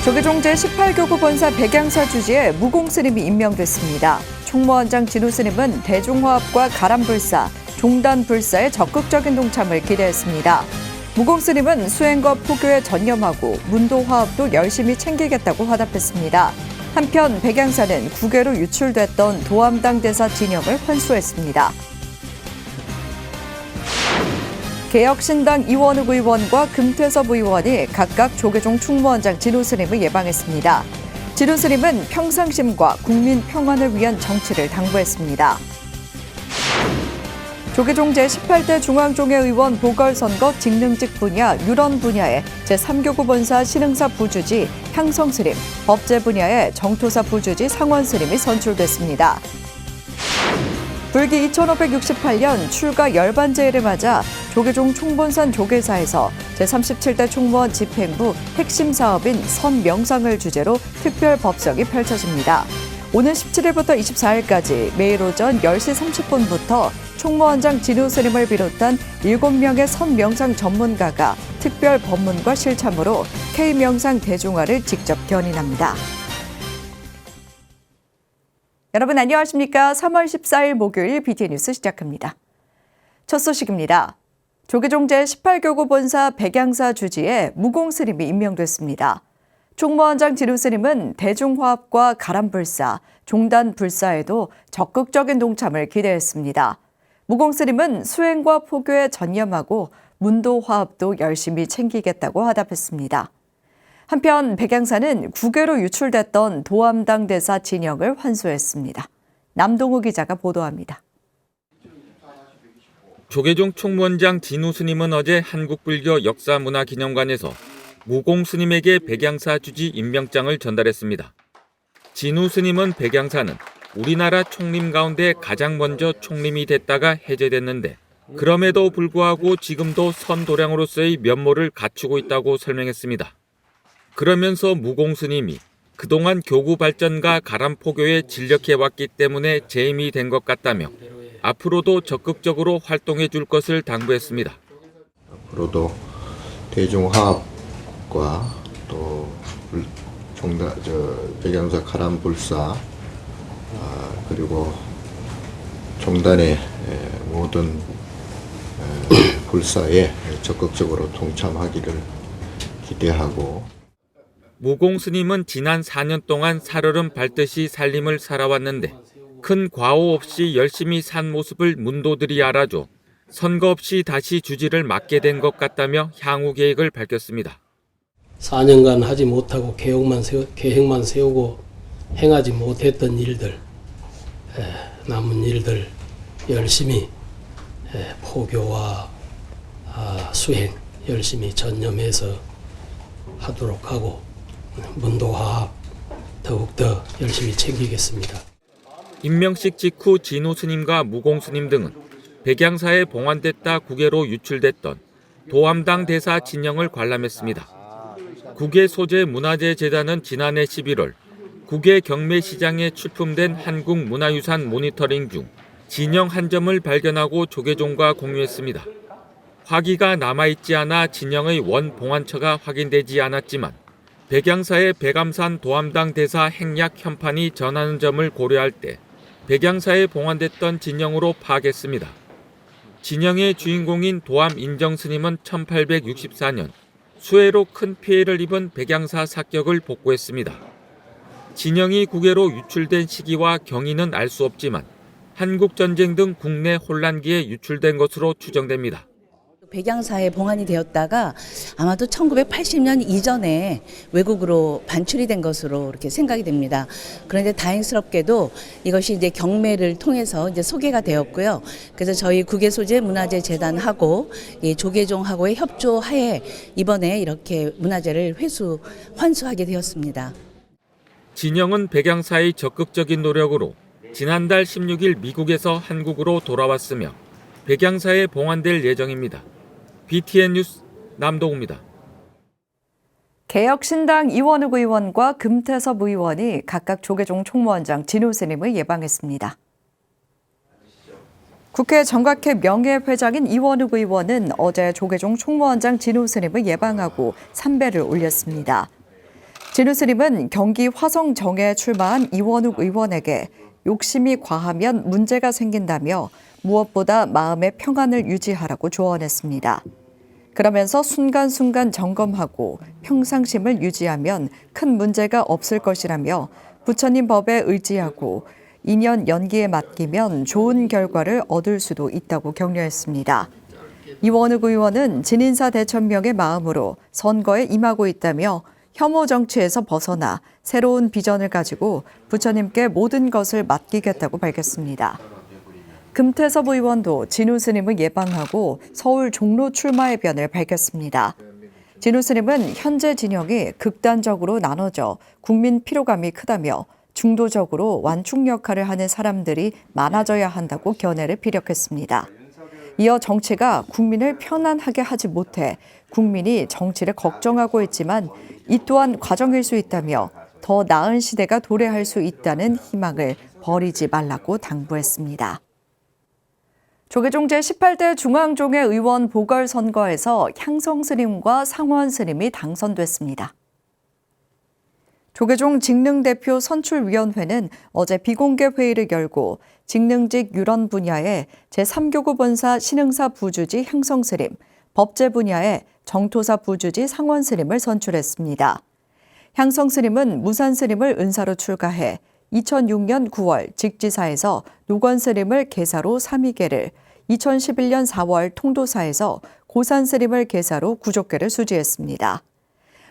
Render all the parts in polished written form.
조계종 제18교구 본사 백양사 주지에 무공스님이 임명됐습니다. 총무원장 진우 스님은 대중화합과 가람불사, 종단불사의 적극적인 동참을 기대했습니다. 무공스님은 수행과 포교에 전념하고 문도화합도 열심히 챙기겠다고 화답했습니다. 한편 백양사는 국외로 유출됐던 도암당 대사 진영을 환수했습니다. 개혁신당 이원욱 의원과 금태섭 의원이 각각 조계종 충무원장 진우 스님을 예방했습니다. 진우 스님은 평상심과 국민 평안을 위한 정치를 당부했습니다. 조계종 제18대 중앙종회의원 보궐선거 직능직 분야, 유런 분야에 제3교구 본사 신흥사 부주지 향성 스님, 법제 분야에 정토사 부주지 상원 스님이 선출됐습니다. 불기 2568년 출가 열반제일을 맞아 조계종 총본산 조계사에서 제37대 총무원 집행부 핵심 사업인 선명상을 주제로 특별 법석이 펼쳐집니다. 오는 17일부터 24일까지 매일 오전 10시 30분부터 총무원장 진우 스님을 비롯한 7명의 선명상 전문가가 특별 법문과 실참으로 K명상 대중화를 직접 견인합니다. 여러분 안녕하십니까? 3월 14일 목요일 BTN 뉴스 시작합니다. 첫 소식입니다. 조계종 제18교구 본사 백양사 주지에 무공스님이 임명됐습니다. 총무원장 진우 스님은 대중화합과 가람불사, 종단불사에도 적극적인 동참을 기대했습니다. 무공스님은 수행과 포교에 전념하고 문도화합도 열심히 챙기겠다고 화답했습니다. 한편 백양사는 국외로 유출됐던 도암당 대사 진영을 환수했습니다. 남동우 기자가 보도합니다. 조계종 총무원장 진우 스님은 어제 한국불교 역사문화기념관에서 무공 스님에게 백양사 주지 임명장을 전달했습니다. 진우 스님은 백양사는 우리나라 총림 가운데 가장 먼저 총림이 됐다가 해제됐는데 그럼에도 불구하고 지금도 선도량으로서의 면모를 갖추고 있다고 설명했습니다. 그러면서 무공 스님이 그동안 교구 발전과 가람 포교에 진력해왔기 때문에 재임이 된 것 같다며 앞으로도 적극적으로 활동해 줄 것을 당부했습니다. 앞으로도 대중화합과 또 백양사 가람불사 그리고 종단의 모든 불사에 적극적으로 동참하기를 기대하고 무공 스님은 지난 4년 동안 살얼음 밟듯이 살림을 살아왔는데 큰 과오 없이 열심히 산 모습을 문도들이 알아줘 선거 없이 다시 주지를 맡게 된 것 같다며 향후 계획을 밝혔습니다. 4년간 하지 못하고 계획만 세우고 행하지 못했던 일들, 남은 일들 열심히 포교와 수행 열심히 전념해서 하도록 하고 문도화합 더욱더 열심히 챙기겠습니다. 임명식 직후 진우 스님과 무공 스님 등은 백양사에 봉환됐다 국외로 유출됐던 도암당 대사 진영을 관람했습니다. 국외 소재 문화재 재단은 지난해 11월 국외 경매 시장에 출품된 한국 문화유산 모니터링 중 진영 한 점을 발견하고 조계종과 공유했습니다. 화기가 남아있지 않아 진영의 원 봉환처가 확인되지 않았지만 백양사의 백암산 도암당 대사 행약 현판이 전하는 점을 고려할 때 백양사에 봉환됐던 진영으로 파악했습니다. 진영의 주인공인 도암 인정스님은 1864년 수해로 큰 피해를 입은 백양사 사격을 복구했습니다. 진영이 국외로 유출된 시기와 경위는 알 수 없지만 한국전쟁 등 국내 혼란기에 유출된 것으로 추정됩니다. 백양사에 봉환이 되었다가 아마도 1980년 이전에 외국으로 반출이 된 것으로 이렇게 생각이 됩니다. 그런데 다행스럽게도 이것이 이제 경매를 통해서 이제 소개가 되었고요. 그래서 저희 국외소재 문화재 재단하고 이 조계종하고의 협조하에 이번에 이렇게 문화재를 환수하게 되었습니다. 진영은 백양사의 적극적인 노력으로 지난달 16일 미국에서 한국으로 돌아왔으며 백양사에 봉환될 예정입니다. BTN 뉴스 남동우입니다. 개혁신당 이원욱 의원과 금태섭 의원이 각각 조계종 총무원장 진우 스님을 예방했습니다. 국회 정각회 명예회장인 이원욱 의원은 어제 조계종 총무원장 진우 스님을 예방하고 삼배를 올렸습니다. 진우 스님은 경기 화성정에 출마한 이원욱 의원에게 욕심이 과하면 문제가 생긴다며 무엇보다 마음의 평안을 유지하라고 조언했습니다. 그러면서 순간순간 점검하고 평상심을 유지하면 큰 문제가 없을 것이라며 부처님 법에 의지하고 2년 연기에 맡기면 좋은 결과를 얻을 수도 있다고 격려했습니다. 이원욱 의원은 진인사 대천명의 마음으로 선거에 임하고 있다며 혐오 정치에서 벗어나 새로운 비전을 가지고 부처님께 모든 것을 맡기겠다고 밝혔습니다. 금태섭 의원도 진우 스님을 예방하고 서울 종로 출마의 변을 밝혔습니다. 진우 스님은 현재 진영이 극단적으로 나눠져 국민 피로감이 크다며 중도적으로 완충 역할을 하는 사람들이 많아져야 한다고 견해를 피력했습니다. 이어 정치가 국민을 편안하게 하지 못해 국민이 정치를 걱정하고 있지만 이 또한 과정일 수 있다며 더 나은 시대가 도래할 수 있다는 희망을 버리지 말라고 당부했습니다. 조계종 제18대 중앙종회 의원 보궐선거에서 향성 스님과 상원 스님이 당선됐습니다. 조계종 직능대표 선출위원회는 어제 비공개 회의를 열고 직능직 유런 분야에 제3교구 본사 신흥사 부주지 향성 스님, 법제 분야에 정토사 부주지 상원 스님을 선출했습니다. 향성 스님은 무산 스님을 은사로 출가해 2006년 9월 직지사에서 노건 스님을 계사로 3위계를, 2011년 4월 통도사에서 고산 스님을 계사로 구족계를 수지했습니다.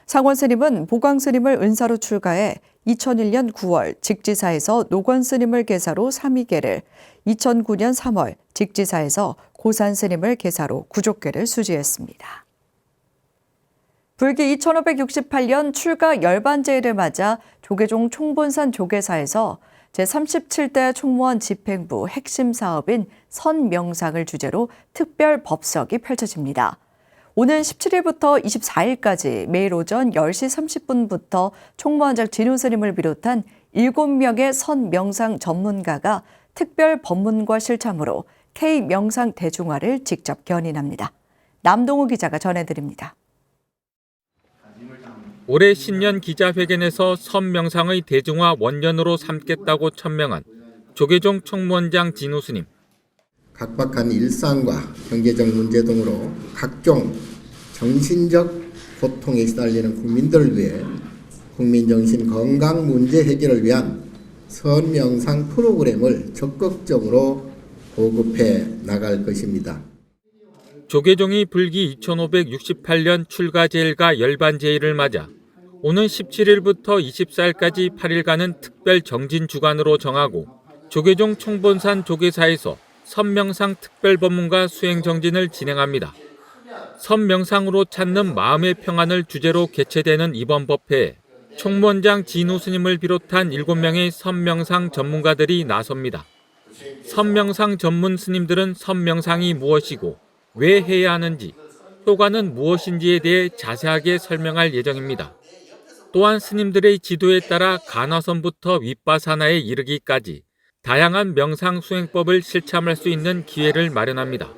상원 스님은 보광 스님을 은사로 출가해 2001년 9월 직지사에서 노건 스님을 계사로 3위계를, 2009년 3월 직지사에서 고산 스님을 계사로 구족계를 수지했습니다. 불기 2568년 출가 열반제일을 맞아 조계종 총본산 조계사에서 제37대 총무원 집행부 핵심 사업인 선명상을 주제로 특별 법석이 펼쳐집니다. 오는 17일부터 24일까지 매일 오전 10시 30분부터 총무원장 진우 스님을 비롯한 7명의 선명상 전문가가 특별 법문과 실참으로 K명상 대중화를 직접 견인합니다. 남동우 기자가 전해드립니다. 올해 신년 기자회견에서 선명상의 대중화 원년으로 삼겠다고 천명한 조계종 총무원장 진우 스님. 각박한 일상과 경제적 문제 등으로 각종 정신적 고통에 시달리는 국민들을 위해 국민정신 건강 문제 해결을 위한 선명상 프로그램을 적극적으로 보급해 나갈 것입니다. 조계종이 불기 2568년 출가제일과 열반제일을 맞아 오는 17일부터 24일까지 8일간은 특별 정진 주간으로 정하고 조계종 총본산 조계사에서 선명상 특별법문과 수행정진을 진행합니다. 선명상으로 찾는 마음의 평안을 주제로 개최되는 이번 법회에 총무원장 진우 스님을 비롯한 7명의 선명상 전문가들이 나섭니다. 선명상 전문 스님들은 선명상이 무엇이고 왜 해야 하는지, 효과는 무엇인지에 대해 자세하게 설명할 예정입니다. 또한 스님들의 지도에 따라 간화선부터 윗바사나에 이르기까지 다양한 명상 수행법을 실참할 수 있는 기회를 마련합니다.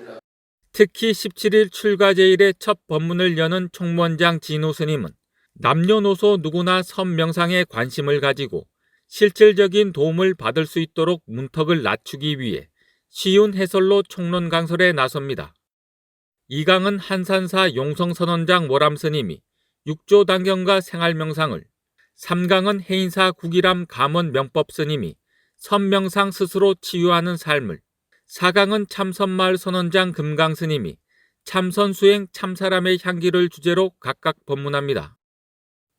특히 17일 출가제일의 첫 법문을 여는 총무원장 진우 스님은 남녀노소 누구나 선명상에 관심을 가지고 실질적인 도움을 받을 수 있도록 문턱을 낮추기 위해 쉬운 해설로 총론 강설에 나섭니다. 2강은 한산사 용성선원장 모람 스님이 6조 단경과 생활명상을, 3강은 해인사 국이람 감원 명법 스님이 선명상 스스로 치유하는 삶을, 4강은 참선마을 선원장 금강 스님이 참선수행 참사람의 향기를 주제로 각각 법문합니다.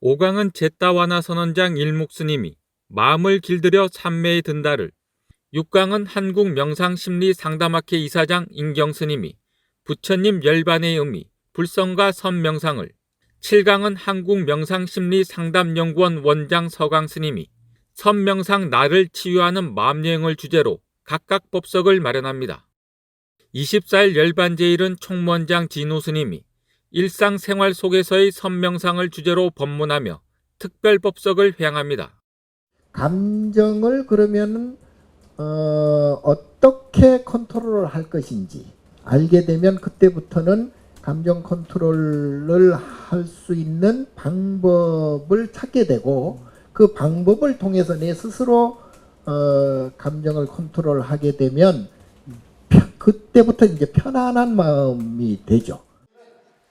5강은 제따와나 선원장 일묵 스님이 마음을 길들여 삼매에 든다를, 6강은 한국명상심리상담학회 이사장 인경 스님이 부처님 열반의 의미, 불성과 선명상을, 7강은 한국명상심리상담연구원 원장 서강 스님이 선명상 나를 치유하는 마음여행을 주제로 각각 법석을 마련합니다. 24일 열반제일은 총무원장 진우 스님이 일상생활 속에서의 선명상을 주제로 법문하며 특별법석을 회항합니다. 감정을 그러면 어떻게 컨트롤을 할 것인지 알게 되면 그때부터는 감정 컨트롤을 할 수 있는 방법을 찾게 되고 그 방법을 통해서 내 스스로 감정을 컨트롤하게 되면 그때부터 이제 편안한 마음이 되죠.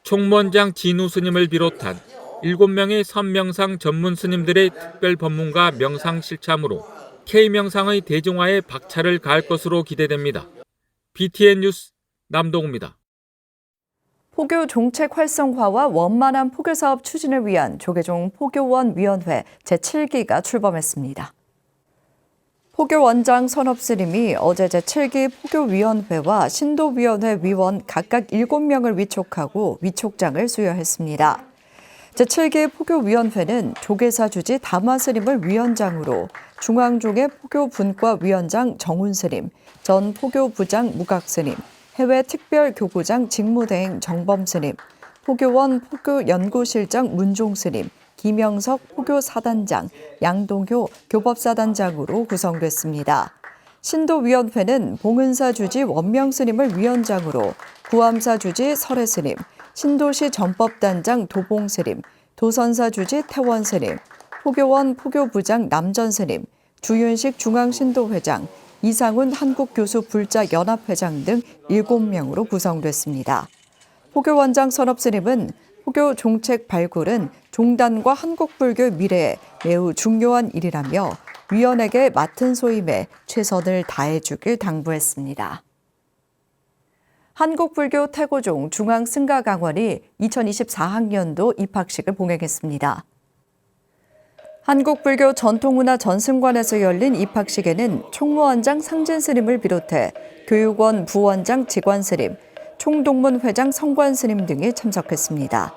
총무원장 진우 스님을 비롯한 7명의 선명상 전문 스님들의 특별 법문과 명상 실참으로 K명상의 대중화에 박차를 가할 것으로 기대됩니다. BTN 뉴스 남동우입니다. 포교 정책 활성화와 원만한 포교 사업 추진을 위한 조계종 포교원 위원회 제7기가 출범했습니다. 포교 원장 선업 스님이 어제 제7기 포교위원회와 신도위원회 위원 각각 7명을 위촉하고 위촉장을 수여했습니다. 제7기 포교위원회는 조계사 주지 담화 스님을 위원장으로 중앙종회 포교분과 위원장 정훈 스님, 전 포교부장 무각 스님, 해외 특별교구장 직무대행 정범 스님, 포교원 포교연구실장 문종 스님, 김영석 포교사단장, 양동효 교법사단장으로 구성됐습니다. 신도위원회는 봉은사 주지 원명 스님을 위원장으로 구암사 주지 설해 스님, 신도시 전법단장 도봉 스님, 도선사 주지 태원 스님, 포교원 포교부장 남전 스님, 주윤식 중앙신도회장, 이상훈 한국교수 불자연합회장 등 7명으로 구성됐습니다. 포교원장 선업 스님은 포교 종책 발굴은 종단과 한국불교의 미래에 매우 중요한 일이라며 위원에게 맡은 소임에 최선을 다해주길 당부했습니다. 한국불교 태고종 중앙승가강원이 2024학년도 입학식을 봉행했습니다. 한국불교 전통문화 전승관에서 열린 입학식에는 총무원장 상진 스님을 비롯해 교육원 부원장 직관 스님, 총동문회장 성관 스님 등이 참석했습니다.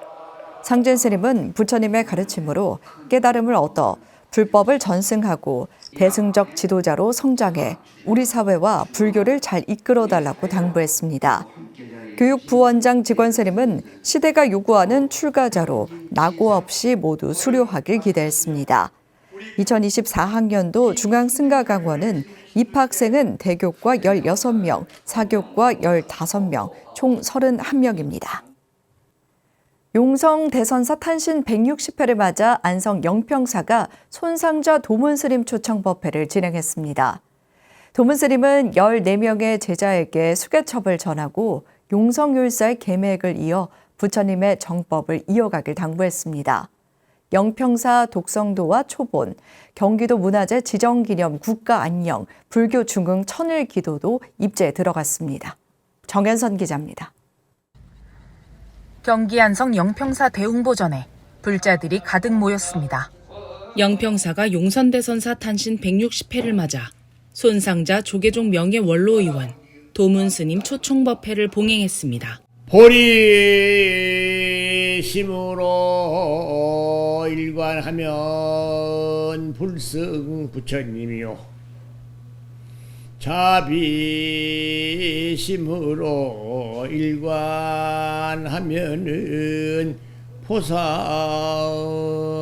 상진 스님은 부처님의 가르침으로 깨달음을 얻어 불법을 전승하고 대승적 지도자로 성장해 우리 사회와 불교를 잘 이끌어달라고 당부했습니다. 교육부원장 직원 스님은 시대가 요구하는 출가자로 낙오 없이 모두 수료하길 기대했습니다. 2024학년도 중앙승가강원은 입학생은 대교과 16명, 사교과 15명, 총 31명입니다. 용성 대선사 탄신 160회를 맞아 안성 영평사가 손상자 도문스님 초청법회를 진행했습니다. 도문스님은 14명의 제자에게 수계첩을 전하고 용성율사의 계맥을 이어 부처님의 정법을 이어가길 당부했습니다. 영평사 독성도와 초본, 경기도 문화재 지정기념 국가안녕, 불교 중흥 천일기도도 입제에 들어갔습니다. 정현선 기자입니다. 경기 안성 영평사 대웅보전에 불자들이 가득 모였습니다. 영평사가 용선대선사 탄신 160회를 맞아 손상자 조계종 명예 원로의원 도문스님 초총법회를 봉행했습니다. 보리심으로 일관하면 불승 부처님이요 자비심으로 일관하면은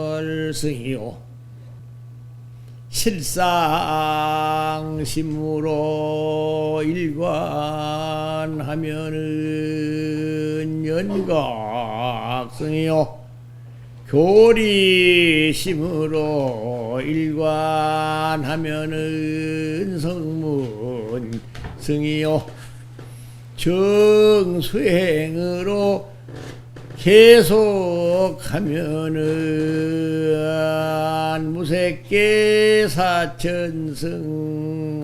포살승이요 실상심으로 일관하면은 연각승이요 교리심으로 일관하면은 성문승이요 정수행으로 계속하면은 무색계 사천승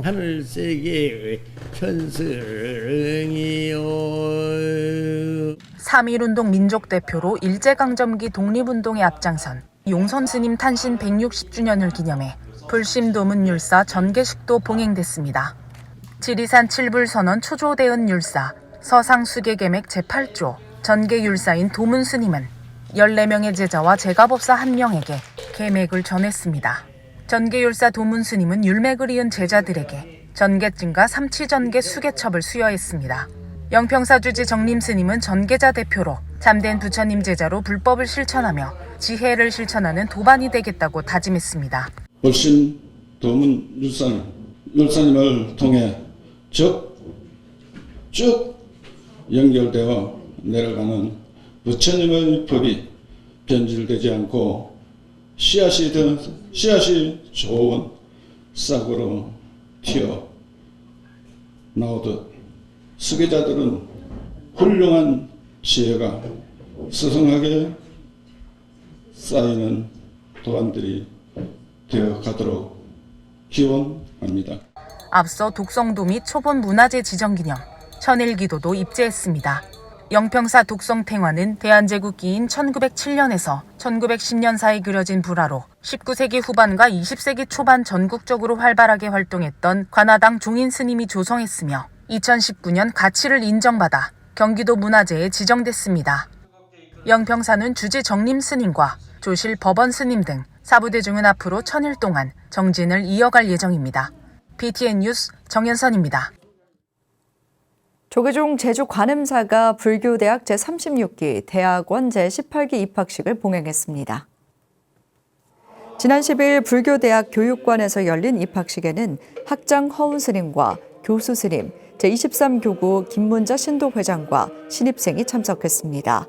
하늘세계 천승이요. 3.1운동 민족대표로 일제강점기 독립운동에 앞장선 용선스님 탄신 160주년을 기념해 불심도문율사 전개식도 봉행됐습니다. 지리산 칠불선언 초조대은 율사, 서상수계계맥 제8조, 전계율사인 도문스님은 14명의 제자와 제가법사 1명에게 계맥을 전했습니다. 전계율사 도문스님은 율맥을 이은 제자들에게 전계증과 삼치전계 수계첩을 수여했습니다. 영평사 주지 정림스님은 전계자 대표로 잠든 부처님 제자로 불법을 실천하며 지혜를 실천하는 도반이 되겠다고 다짐했습니다. 불심 도문 율사님을 통해 쭉 연결되어 내려가는 부처님의 법이 변질되지 않고 씨앗이 좋은 싹으로 튀어 나오듯 수계자들은 훌륭한 지혜가 스승하게 쌓이는 도안들이 되어 가도록 기원합니다. 앞서 독성도 및 초본 문화재 지정 기념 천일기도도 입제했습니다. 영평사 독성탱화는 대한제국기인 1907년에서 1910년 사이 그려진 불화로 19세기 후반과 20세기 초반 전국적으로 활발하게 활동했던 관아당 종인 스님이 조성했으며 2019년 가치를 인정받아 경기도 문화재에 지정됐습니다. 영평사는 주지 정림 스님과 조실 법원 스님 등 사부대중은 앞으로 1000일 동안 정진을 이어갈 예정입니다. BTN 뉴스 정현선입니다. 조계종 제주관음사가 불교대학 제36기 대학원 제18기 입학식을 봉행했습니다. 지난 10일 불교대학 교육관에서 열린 입학식에는 학장 허운 스님과 교수 스님, 제23교구 김문자 신도회장과 신입생이 참석했습니다.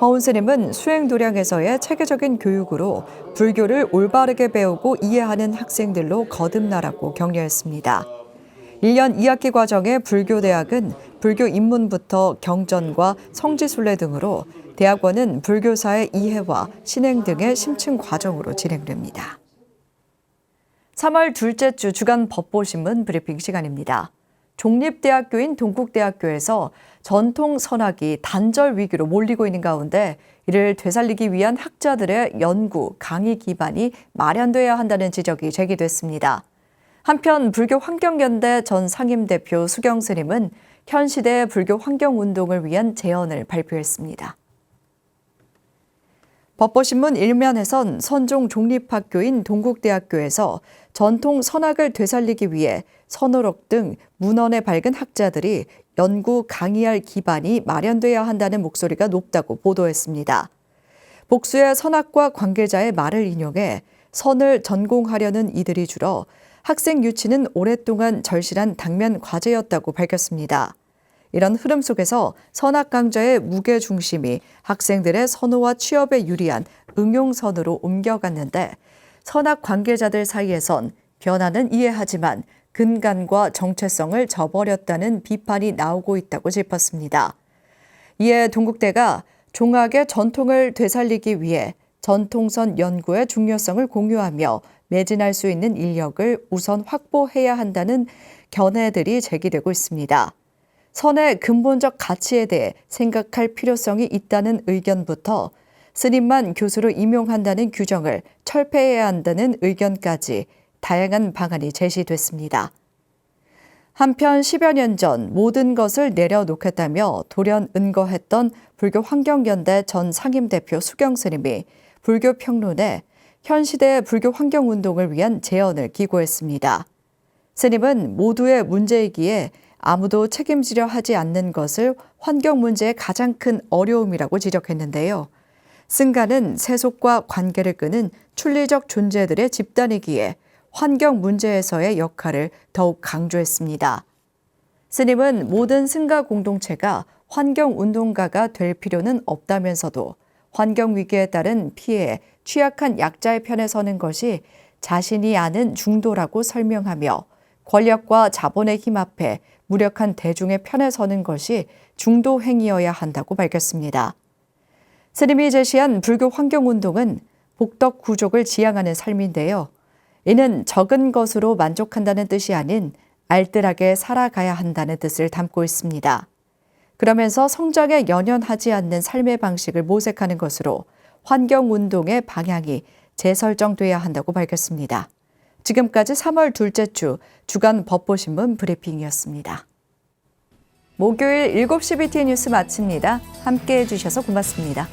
허운 스님은 수행도량에서의 체계적인 교육으로 불교를 올바르게 배우고 이해하는 학생들로 거듭나라고 격려했습니다. 1년 2학기 과정의 불교대학은 불교 입문부터 경전과 성지순례 등으로 대학원은 불교사의 이해와 신행 등의 심층 과정으로 진행됩니다. 3월 둘째 주 주간 법보신문 브리핑 시간입니다. 종립대학교인 동국대학교에서 전통 선학이 단절 위기로 몰리고 있는 가운데 이를 되살리기 위한 학자들의 연구, 강의 기반이 마련돼야 한다는 지적이 제기됐습니다. 한편 불교환경연대 전 상임대표 수경 스님은 현 시대의 불교 환경운동을 위한 제언을 발표했습니다. 법보신문 1면에선 선종 종립학교인 동국대학교에서 전통 선학을 되살리기 위해 선호록 등 문헌에 밝은 학자들이 연구 강의할 기반이 마련돼야 한다는 목소리가 높다고 보도했습니다. 복수의 선학과 관계자의 말을 인용해 선을 전공하려는 이들이 줄어 학생 유치는 오랫동안 절실한 당면 과제였다고 밝혔습니다. 이런 흐름 속에서 선학 강좌의 무게 중심이 학생들의 선호와 취업에 유리한 응용선으로 옮겨갔는데 선학 관계자들 사이에선 변화는 이해하지만 근간과 정체성을 저버렸다는 비판이 나오고 있다고 짚었습니다. 이에 동국대가 종학의 전통을 되살리기 위해 전통선 연구의 중요성을 공유하며 매진할 수 있는 인력을 우선 확보해야 한다는 견해들이 제기되고 있습니다. 선의 근본적 가치에 대해 생각할 필요성이 있다는 의견부터 스님만 교수로 임용한다는 규정을 철폐해야 한다는 의견까지 다양한 방안이 제시됐습니다. 한편 10여 년 전 모든 것을 내려놓겠다며 돌연은거했던 불교환경연대 전 상임대표 수경 스님이 불교 평론에 현 시대의 불교 환경운동을 위한 제언을 기고했습니다. 스님은 모두의 문제이기에 아무도 책임지려 하지 않는 것을 환경 문제의 가장 큰 어려움이라고 지적했는데요. 승가는 세속과 관계를 끄는 출리적 존재들의 집단이기에 환경 문제에서의 역할을 더욱 강조했습니다. 스님은 모든 승가 공동체가 환경운동가가 될 필요는 없다면서도 환경위기에 따른 피해에 취약한 약자의 편에 서는 것이 자신이 아는 중도라고 설명하며 권력과 자본의 힘 앞에 무력한 대중의 편에 서는 것이 중도 행위여야 한다고 밝혔습니다. 스님이 제시한 불교 환경운동은 복덕 구족을 지향하는 삶인데요. 이는 적은 것으로 만족한다는 뜻이 아닌 알뜰하게 살아가야 한다는 뜻을 담고 있습니다. 그러면서 성장에 연연하지 않는 삶의 방식을 모색하는 것으로 환경운동의 방향이 재설정돼야 한다고 밝혔습니다. 지금까지 3월 둘째 주 주간 법보신문 브리핑이었습니다. 목요일 7시 BTN 뉴스 마칩니다. 함께해 주셔서 고맙습니다.